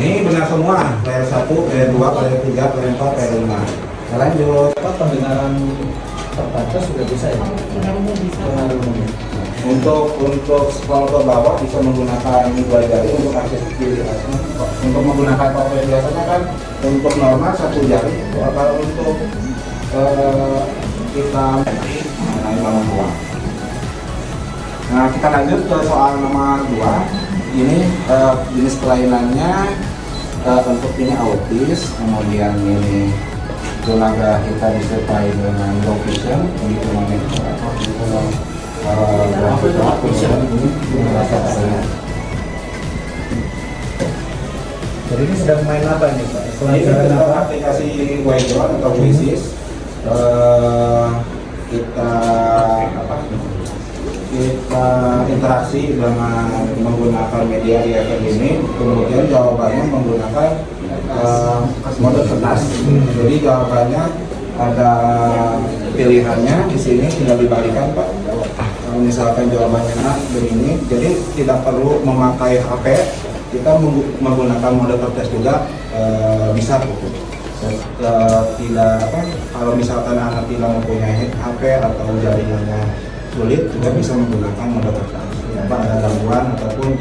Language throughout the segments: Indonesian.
Ini benar semua, player 1, player 2, player 3, player 4, player 5. Kita lanjut. Apa pendengaran terbatas sudah bisa ya? Pengaruhnya bisa. Pengaruhnya. Untuk scroll ke bawah bisa menggunakan dua jari untuk akses kiri atas. Untuk menggunakan tombol biasanya kan untuk normal satu jari. Kalau untuk kita nomor 2. Nah, kita lanjut ke soal nomor 2. Ini jenis kelainannya untuk ini autis, kemudian ini tunagrahita disertai dengan low vision, ini tunagrahita Jadi ini sedang main apa ini Pak? ini kita aplikasi Wayron atau Quizzes. Kita interaksi dengan menggunakan media di app ini, kemudian jawabannya menggunakan mode cerdas. Jadi jawabannya ada pilihannya di sini, tinggal dibalikan Pak. Kalau misalkan jawabannya A begini, jadi tidak perlu memakai HP, kita menggunakan mode cerdas juga bisa tidak kalau misalkan anak tidak mempunyai HP atau jaringannya sulit juga bisa menggunakan mode cerdas. Apa ada gangguan ataupun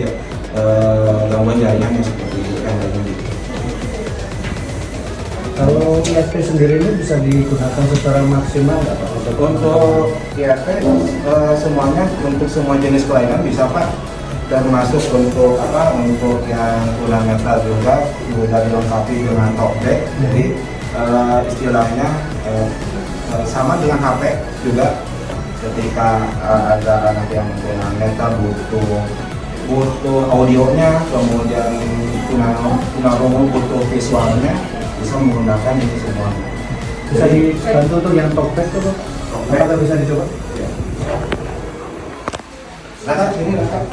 gangguan jaringan yang seperti yang lainnya. Kalau ISP sendiri ini bisa digunakan secara maksimal nggak Pak? Untuk ISP semuanya, untuk semua jenis kelainan bisa Pak, termasuk untuk untuk yang tunanetra juga sudah dilengkapi dengan talkback. Jadi istilahnya sama dengan HP juga. Ketika ada anak yang tunanetra butuh audionya, kemudian tunarungu butuh visualnya, bisa menggunakan ini semua. Bisa dibantu tuh yang talkback tuh Pak? Apakah bisa dicoba? Ya. Nah, ini lengkap.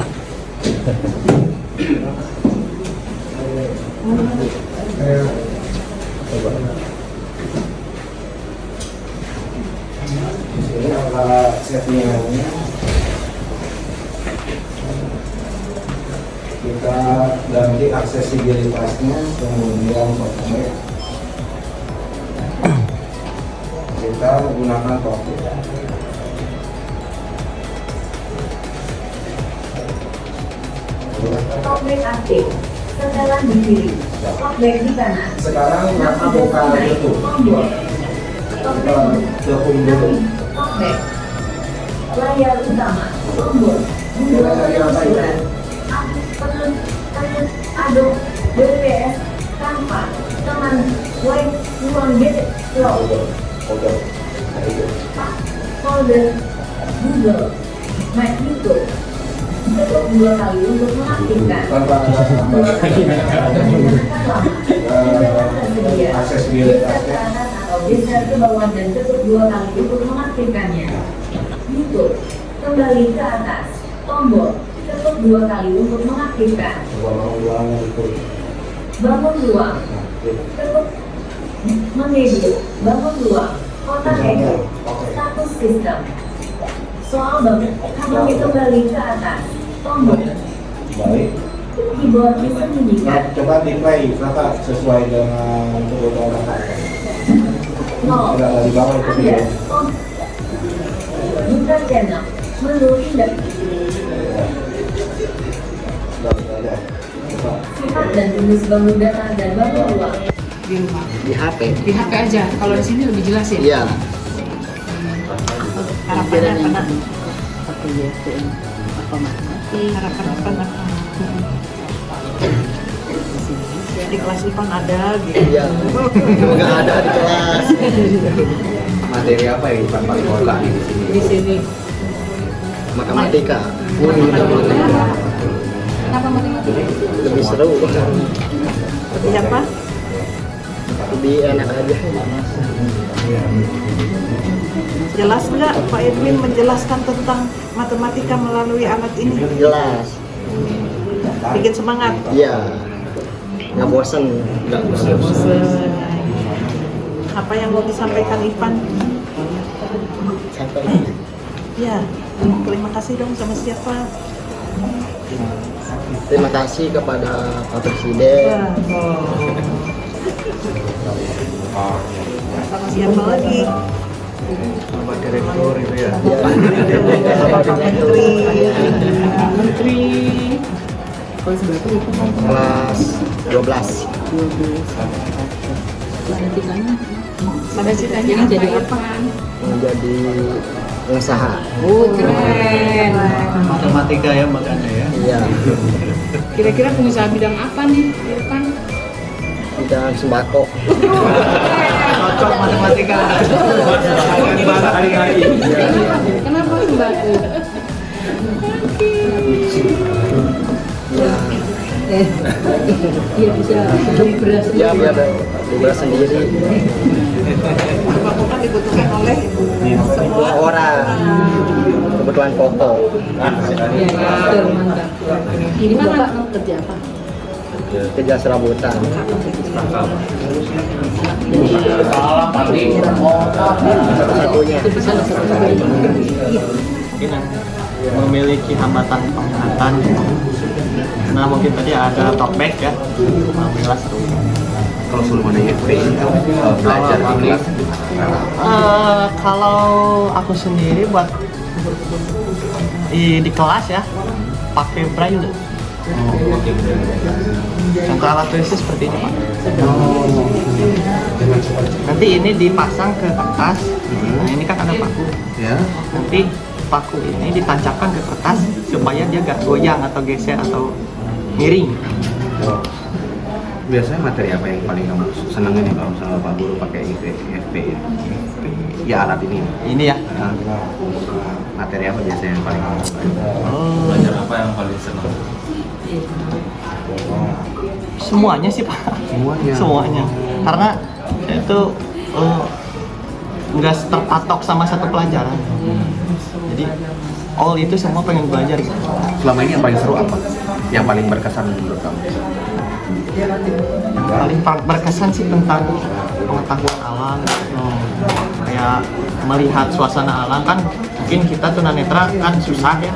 Coba. Ini adalah settingannya. Kita ganti aksesibilitasnya, kemudian talkback. Kita gunakan talkback. Talkback aktif. Setelan di kiri. Talkback di kanan. Sekarang Mama buka YouTube. Tombol. Talkback. Ke home dulu. Talkback. Layar utama. Tombol. Kita cari apa itu? Adobe, WPS, Canva, teman, web, ruang basic, flow, Folder. Nah, itu. folder, Google, Mac, YouTube. Ketuk 2 kali untuk mengaktifkan. Tanpa aksesibilitasnya. Atau geser ke bawah dan ketuk 2 kali untuk mengaktifkannya. YouTube, kembali ke atas, tombol, ketuk 2 kali untuk mengaktifkan. Uang-uangnya itu. Bangun ruang, ketuk menu, bangun ruang, kotak hegel, status sistem. Soal bangun, kembali kembali ke atas, tombol, Baik. keyboard disembunyikan. Nah, coba di play kakak sesuai dengan kebutuhan kakak. Nol, Tidak di bawah itu ada, dia. buka channel, menu index, Sudah ada. Coba. sifat dan jenis bangun data dan bangun ruang. Di rumah, Di HP. di HP aja. Kalau di sini lebih jelas ya. Iya. Harapannya apa nak? Pakai YTN apa matematik. Harapan apa nak? Di kelas IPAN ada gitu. Iya. Semoga ada di kelas. Materi apa yang paling oke di sini? Di sini. Matematika. Kenapa matematika? Lebih seru. Lebih apa? Lebih enak aja. Jelas nggak Pak Edwin menjelaskan tentang matematika melalui alat ini? Jelas. Bikin semangat. Iya. Nggak bosan. Nggak bosan. Apa yang mau disampaikan Ivan? Sampai. Ya, terima kasih dong sama siapa? Terima kasih kepada Pak Presiden. Sama siapa lagi? Sama direktur itu ya. Pak Menteri. Kelas 12. Pada citanya jadi apa? Menjadi pengusaha. Oh, keren. Matematika ya makanya ya. Iya. Kira-kira pengusaha bidang apa nih di depan? Bidang sembako. Cocok matematika. Kenapa sembako? Iya bisa beli beras. Ya, biar beli beras sendiri. Sembako kan dibutuhkan oleh semua Orang. Kebutuhan pokok. Iya, betul, mantap. Ini Bapak kerja apa? Kerja serabutan. Satu-satunya. Itu bisa satu-satunya. mungkin yang memiliki hambatan penglihatan. Nah mungkin tadi ada talkback ya, alhamdulillah seru. Kalau suruh mana IFP belajar di kelas? Kalau aku sendiri buat di kelas ya pakai braille. Contoh alat tulisnya seperti ini Pak. Nanti ini dipasang ke kertas. Nah ini kan ada paku. Ya. Nanti paku ini ditancapkan ke kertas supaya dia gak goyang atau geser atau miring. Biasanya materi apa yang paling kamu senengin nih kalau misalnya Pak Guru pakai IFP ya? Ya alat ini. Ini ya. Nah, materi apa biasanya yang paling kamu suka? Belajar apa yang paling senang? Semuanya sih Pak. Semuanya. Semuanya. Karena itu nggak terpatok sama satu pelajaran. Jadi all itu semua pengen belajar gitu. Selama ini yang paling seru apa? Yang paling berkesan menurut kamu? Paling berkesan sih tentang pengetahuan alam. Kayak melihat suasana alam kan mungkin kita tunanetra kan susah ya.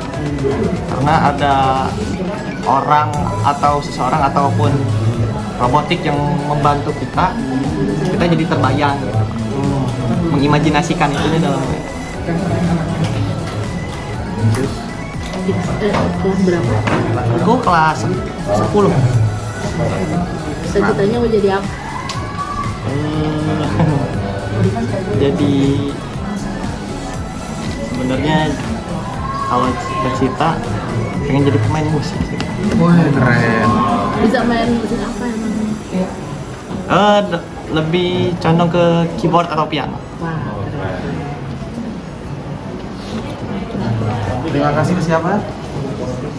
Karena ada orang atau seseorang ataupun robotik yang membantu kita jadi terbayang gitu. Mengimajinasikan itu di dalamnya. Kelas berapa? Aku kelas 10. Cita-citanya mau jadi apa? Jadi sebenarnya kalau cita-cita pengen jadi pemain musik sih. Wah keren. Bisa main musik apa emang? Lebih condong ke keyboard atau piano. Wah, keren. Terima kasih ke siapa?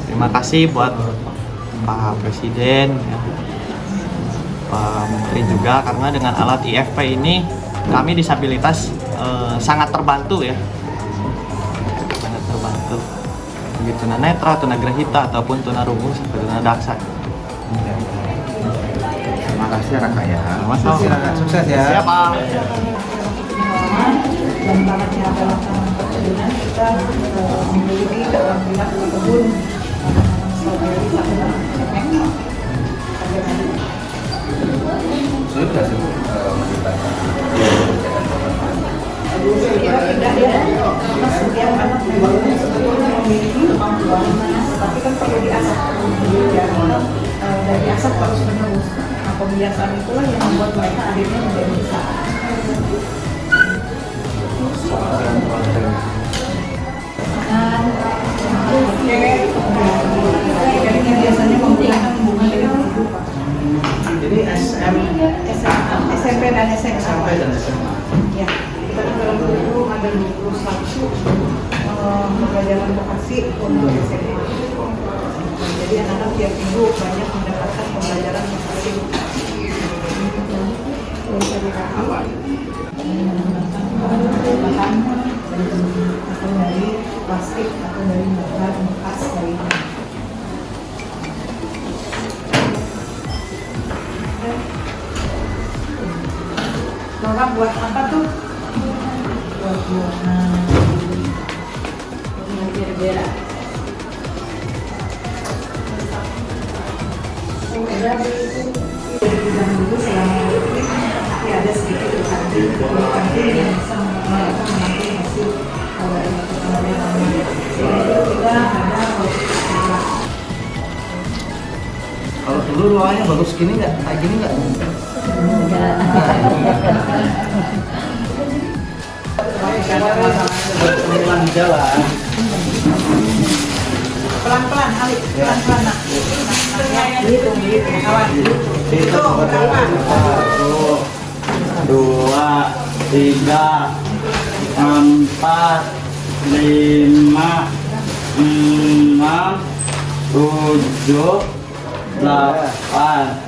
Terima kasih buat Pak Presiden, ya, Pak Menteri juga, karena dengan alat IFP ini kami disabilitas sangat terbantu ya, sangat terbantu. Begitu tunanetra, tunagrahita ataupun tunarungu sampai tunadaksa. Terima kasih Raka ya. Sama-sama. Sukses ya. Siapa? dan tanahnya adalah tanah perkebunan, kita memiliki alhamdulillah kebun stroberi satu Sulit nggak sih menciptakan? Kira tidak ya, karena setiap anak sebetulnya memiliki kemampuan, tapi kan perlu diasah. Ya, dan diasah terus menerus. Nah, pembiasaan itulah yang membuat mereka akhirnya menjadi bisa. Jadi biasanya menggunakan hubungan dengan kehidupan. Jadi SMP dan SMA. SMP dan SMA. Ya, kita kan dalam kurikulum ada 21 pembelajaran vokasi untuk SMA. Jadi anak-anak tiap minggu banyak mendapatkan pembelajaran vokasi. Bahan atau dari plastik atau dari bahan bekas dari Lora buat apa tuh? Buat warna Berbeda. dulu selama ini tapi ada sedikit kantin yang bisa menanti hasil dari pertemuan kami. Kita ada Kalau dulu ruangannya bagus gini nggak? Kayak gini nggak? Pemilihan di jalan. pelan-pelan Ali, pelan-pelan nak. Hitung, awas. Hitung berapa? 1, 2, 3, 4, 5, 6, 7, 8,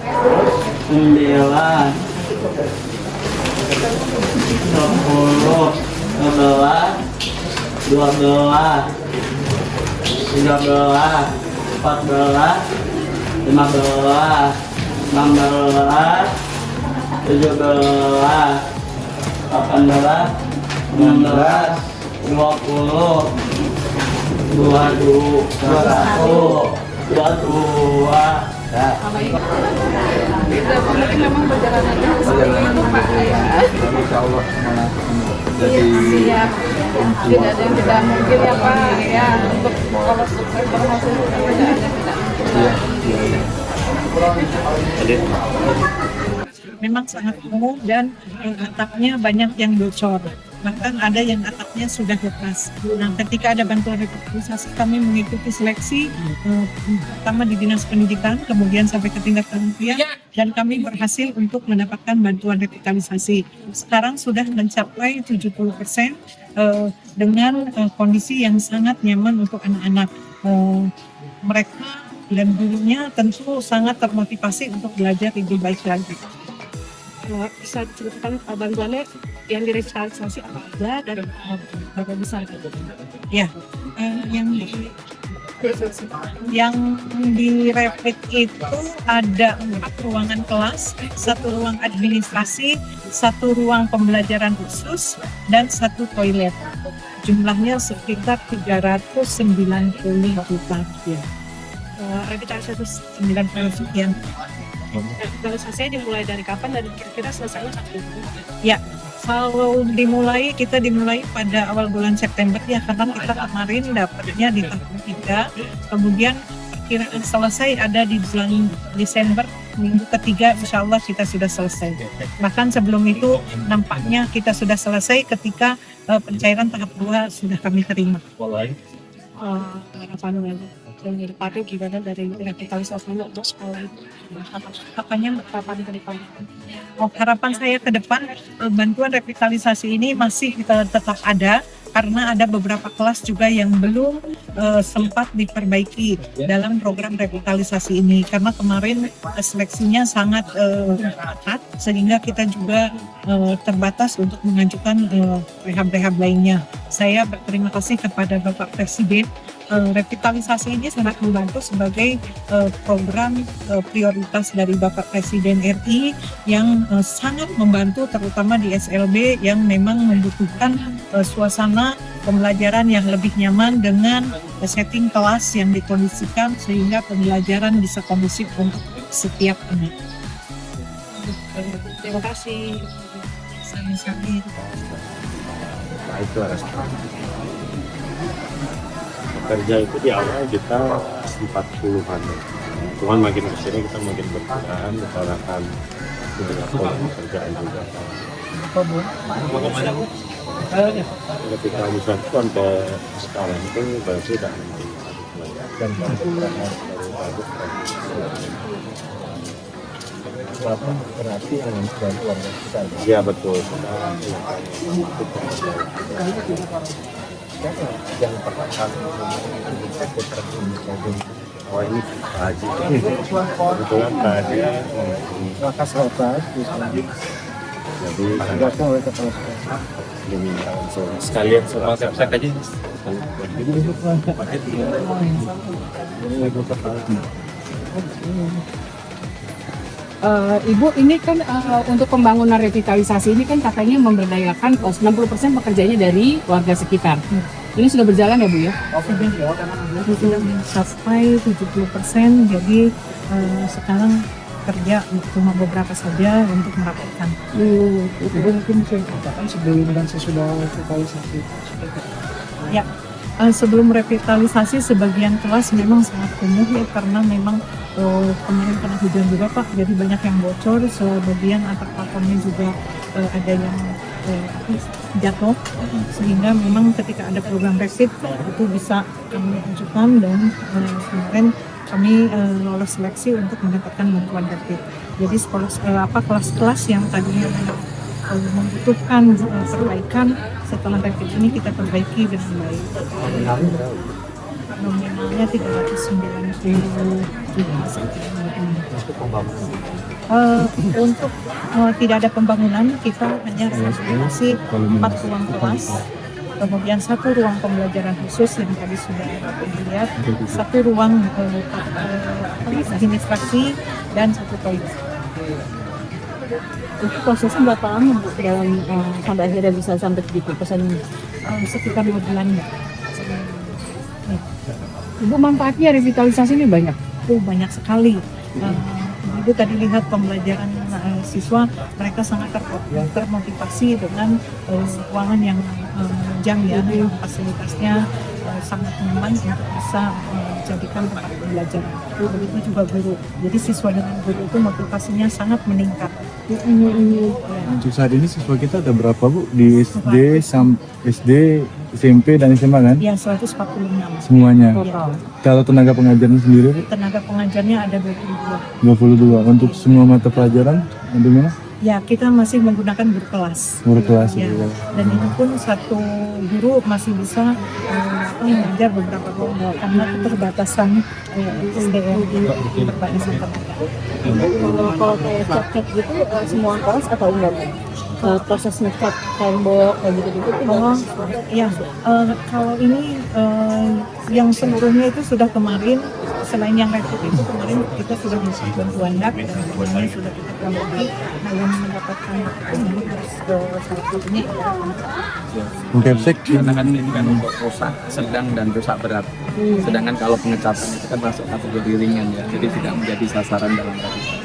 9, 10, 11, 12, 13, 14, 15, 16, 17, 18, 19, 20, 22, 22. Kita mungkin memang perjalanannya seperti itu Pak ya. Insya Allah Iya, siap. Tidak ada yang tidak mungkin ya Pak ya, untuk kalau sukses berhasil tidak ada yang tidak mungkin. Memang sangat umum dan atapnya banyak yang bocor. Bahkan ada yang atapnya sudah lepas. Nah, ketika ada bantuan revitalisasi, kami mengikuti seleksi pertama di Dinas Pendidikan, kemudian sampai ke tingkat kementerian, dan kami berhasil untuk mendapatkan bantuan revitalisasi. Sekarang sudah mencapai 70% dengan kondisi yang sangat nyaman untuk anak-anak. Mereka dan gurunya tentu sangat termotivasi untuk belajar lebih baik lagi. Bisa ceritakan bantuannya yang direvitalisasi apa aja dan berapa besar? Ya, yang direvit itu ada 4 ruangan kelas, 1 ruang administrasi, 1 ruang pembelajaran khusus, dan 1 toilet. Jumlahnya sekitar 390 juta. Revitalisasi 90 sekian. Revitalisasinya dimulai dari kapan dan kira-kira selesainya kapan? Ya, kalau kita dimulai pada awal bulan September ya, karena kita kemarin dapatnya di tahun 3, kemudian perkiraan selesai ada di bulan Desember, minggu ketiga insya Allah kita sudah selesai. Bahkan sebelum itu nampaknya kita sudah selesai ketika pencairan tahap 2 sudah kami terima. Harapan Pak gimana dari revitalisasi untuk sekolah itu? Harapannya kapan ke depan? Harapan saya ke depan bantuan revitalisasi ini masih tetap ada karena ada beberapa kelas juga yang belum sempat diperbaiki dalam program revitalisasi ini karena kemarin seleksinya sangat ketat sehingga kita juga terbatas untuk mengajukan rehab-rehab lainnya. Saya berterima kasih kepada Bapak Presiden. Revitalisasi ini sangat membantu sebagai program prioritas dari Bapak Presiden RI yang sangat membantu terutama di SLB yang memang membutuhkan suasana pembelajaran yang lebih nyaman dengan setting kelas yang dikondisikan sehingga pembelajaran bisa kondusif untuk setiap anak. Terima kasih. Sami-sami. Nah, itu kerja itu di awal kita 40-an, cuman makin kesini kita makin berkurang dikarenakan pekerjaan juga. Ketika misalnya itu sampai sekarang itu berarti sudah dan berarti yang bantuan kita. Ya betul. Yang pertama kali ini Pak Haji kebetulan Pak Haji makasih obat jadi tugasnya oleh kepala sekolah diminta langsung sekalian sama saya kaji Ibu ini kan untuk pembangunan revitalisasi ini kan katanya memberdayakan 90% pekerjanya dari warga sekitar. Ini sudah berjalan ya Bu ya? Sudah mencapai 70%, jadi sekarang kerja cuma beberapa saja untuk merapatkan. Mungkin saya katakan sebelum dan sesudah revitalisasi. Ya, sebelum revitalisasi sebagian kelas memang sangat kumuh ya, karena memang kemarin kena hujan juga Pak, jadi banyak yang bocor, sebagian atap plafonnya juga ada yang jatuh, sehingga memang ketika ada program Revit itu bisa kami ajukan, dan kemarin kami lolos seleksi untuk mendapatkan bantuan Revit. Jadi kelas-kelas yang tadinya membutuhkan perbaikan, setelah Revit ini kita perbaiki dengan baik. Nominalnya 390 juta. Untuk tidak ada pembangunan, kita hanya renovasi 4 ruang kelas, kemudian 1 ruang pembelajaran khusus yang tadi sudah dilihat, 1 ruang administrasi, dan 1 toilet. Itu prosesnya berapa lama Bu dalam sampai akhirnya bisa sampai 70% ini? Sekitar 2 bulan. Ibu, manfaatnya revitalisasi ini banyak? Banyak sekali. Ibu tadi lihat pembelajaran siswa, mereka sangat termotivasi dengan ruangan yang menunjang ya, fasilitasnya sangat nyaman untuk bisa menjadikan tempat pembelajaran. Begitu juga guru. Jadi siswa dengan guru itu motivasinya sangat meningkat. Untuk saat ini siswa kita ada berapa Bu? Di SD, SMP, dan SMA kan? Ya, 146. Semuanya? Ya. Kalau tenaga pengajaran sendiri Bu? Tenaga pengajarnya ada 22. 22. Untuk semua mata pelajaran, bagaimana? Ya, kita masih menggunakan guru kelas. Guru kelas Ya. juga. Dan itu pun satu guru masih bisa mengajar beberapa kelompok karena keterbatasan SDM di berbagai tenaga. Kalau kayak cat gitu semua kelas atau enggak? Proses ngecat tembok kayak gitu-gitu itu Ya, kalau ini yang seluruhnya itu sudah kemarin, selain yang Revit itu kemarin kita sudah mengisi bantuan DAK, dan semuanya sudah kita perbaiki. Nah, yang mendapatkan ini harus salah satunya Untuk Kepsek, Kan ini kan untuk rusak sedang dan rusak berat. Sedangkan kalau pengecatan itu kan masuk kategori ringan ya, jadi tidak menjadi sasaran dalam revitalisasi.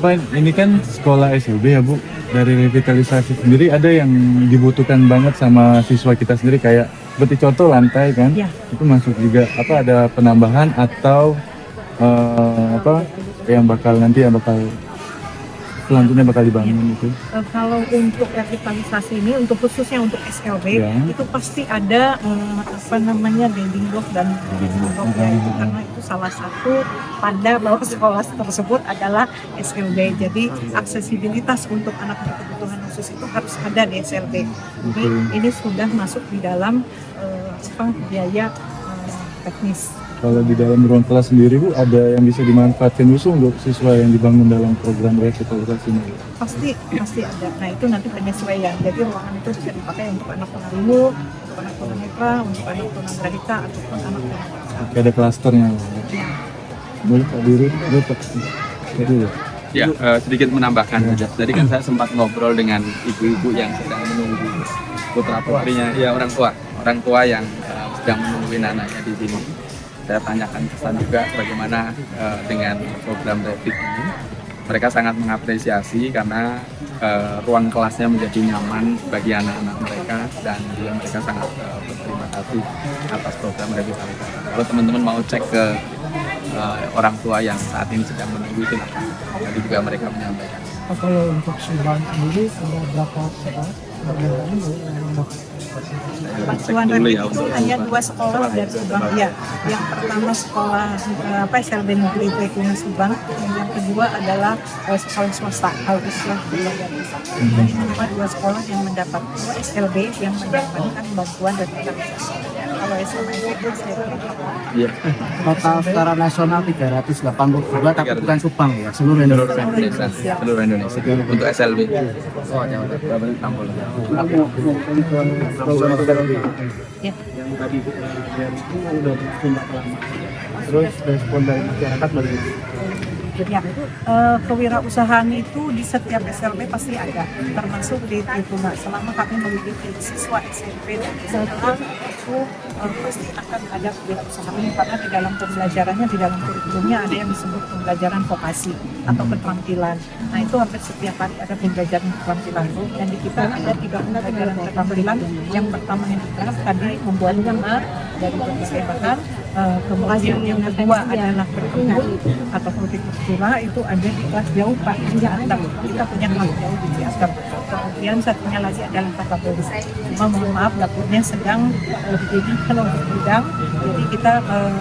Pak, ini kan sekolah SLB ya Bu. Dari revitalisasi sendiri ada yang dibutuhkan banget sama siswa kita sendiri, kayak seperti contoh lantai kan? Ya. Itu masuk juga apa ada penambahan atau yang bakal selanjutnya bakal dibangun itu? Kalau untuk revitalisasi ini, untuk khususnya untuk SLB, Ya. itu pasti ada guiding block dan guiding blocknya itu, karena itu salah satu tanda bahwa sekolah tersebut adalah SLB. Jadi aksesibilitas untuk anak berkebutuhan khusus itu harus ada di SLB. Jadi ini sudah masuk di dalam biaya teknis. Kalau di dalam ruang kelas sendiri Bu, ada yang bisa dimanfaatkan khusus untuk siswa yang dibangun dalam program revitalisasi ini? Pasti ada. Nah, itu nanti penyesuaian. Jadi ruangan itu bisa dipakai untuk anak tunarungu, untuk anak tunanetra, untuk anak tunagrahita, ataupun anak tunagrahita. Oke, ada klasternya. Boleh Pak Diri, Ya, sedikit menambahkan saja. Jadi kan saya sempat ngobrol dengan ibu-ibu yang sedang menunggu putra putrinya, ya orang tua yang sedang menungguin anaknya di sini. Saya tanyakan kesan juga bagaimana dengan program Revit ini. Mereka sangat mengapresiasi karena ruang kelasnya menjadi nyaman bagi anak-anak mereka, dan juga mereka sangat berterima kasih atas program revitalisasi. Kalau teman-teman mau cek ke orang tua yang saat ini sedang menunggu, silakan. Tadi juga mereka menyampaikan. Kalau untuk Subang sendiri ada berapa sekolah? Bantuan Revit itu hanya 2 sekolah dari Subang. Ya, yang pertama sekolah SLB Negeri Trekuna Subang, yang kedua adalah sekolah swasta Al-Islah Bulagan. Dan ini 2 sekolah yang mendapat SLB yang mendapatkan bantuan revitalisasi. Kalau SMA itu Iya. Total secara nasional 382, tapi bukan Subang ya, seluruh Indonesia. Seluruh Indonesia. Untuk SLB. Oh, ya udah. Berapa tampil? Ya. Yang tadi udah tindak lama. Terus respon dari masyarakat bagaimana? Ya, kewirausahaan itu di setiap SLB pasti ada, termasuk di Tribuna. Selama kami memiliki siswa SMP dan SMA itu pasti akan ada kewirausahaan karena di dalam pembelajarannya, di dalam kurikulumnya ada yang disebut pembelajaran vokasi atau keterampilan. Nah itu hampir setiap hari ada pembelajaran keterampilan dan di kita ada 3 pembelajaran keterampilan. Yang pertama yang dibahas tadi membuat nama dari perpustakaan. Kemudian yang kedua adalah berkebun atau hortikultura, itu ada di kelas jauh Pak Ciatem. Kita punya kelas jauh di Ciatem. Kemudian satunya lagi adalah tata tulis. Cuma mohon maaf dapurnya sedang digunakan untuk bidang, jadi kita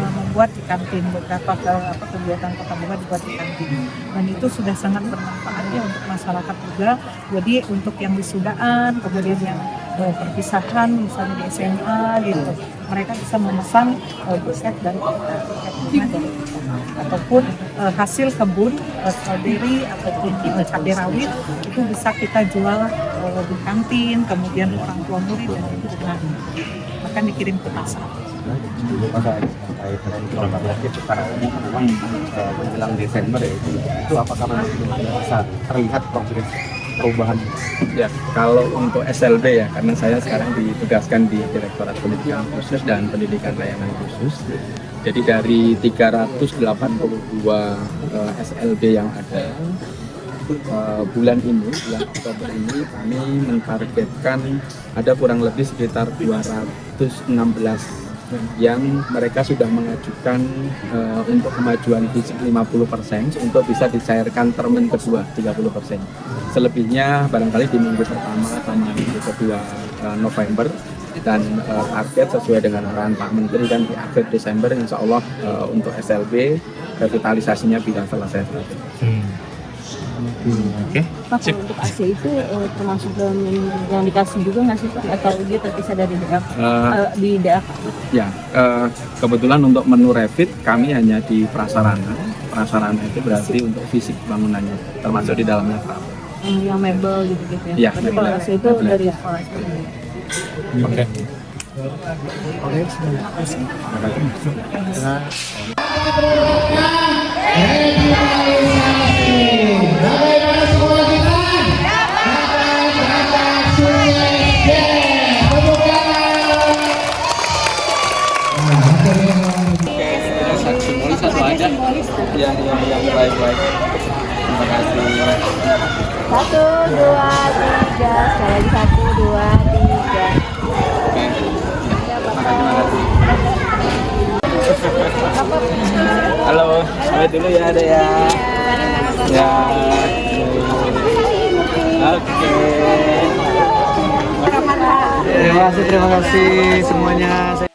membuat di kantin beberapa kegiatan kota Bogor dibuat di kantin. Dan itu sudah sangat bermanfaat ya untuk masyarakat juga. Jadi untuk yang wisudaan, kemudian yang perpisahan misalnya di SMA gitu, mereka bisa memesan buset dari kita, tiket dari kita, ataupun hasil kebun strawberry ataupun cabai rawit itu bisa kita jual di kantin, kemudian orang tua murid dan lingkungan akan dikirim ke pasar. Secara umum memang menjelang Desember ya, itu apakah memang bisa terlihat progres perubahan? Ya, kalau untuk SLB ya, karena saya sekarang ditugaskan di Direktorat Pendidikan Khusus dan Pendidikan Layanan Khusus. Jadi dari 382 SLB yang ada, bulan ini, bulan Oktober ini kami mentargetkan ada kurang lebih sekitar 216 yang mereka sudah mengajukan untuk kemajuan fisik 50% untuk bisa dicairkan termin kedua 30%. Selebihnya barangkali di minggu pertama sama minggu kedua November, dan target sesuai dengan arahan Pak Menteri dan di akhir Desember insya Allah untuk SLB revitalisasinya bisa selesai. Oke. Pak, kalau untuk AC itu termasuk dalam yang dikasih juga nggak sih Pak? Atau dia terpisah dari DAK? Di DAK? Ya, kebetulan untuk menu revit kami hanya di prasarana. Prasarana itu berarti untuk fisik bangunannya, termasuk di dalamnya Pak. Yang mebel gitu-gitu ya? Ya, tapi kalau AC itu dari sekolah. Oke. Terima kasih. Yang baik-baik. Terima kasih. 1, 2, 3. Sekali lagi 1, 2, 3. Halo, sampai dulu ya Ade ya. Ya. Oke. Terima kasih semuanya.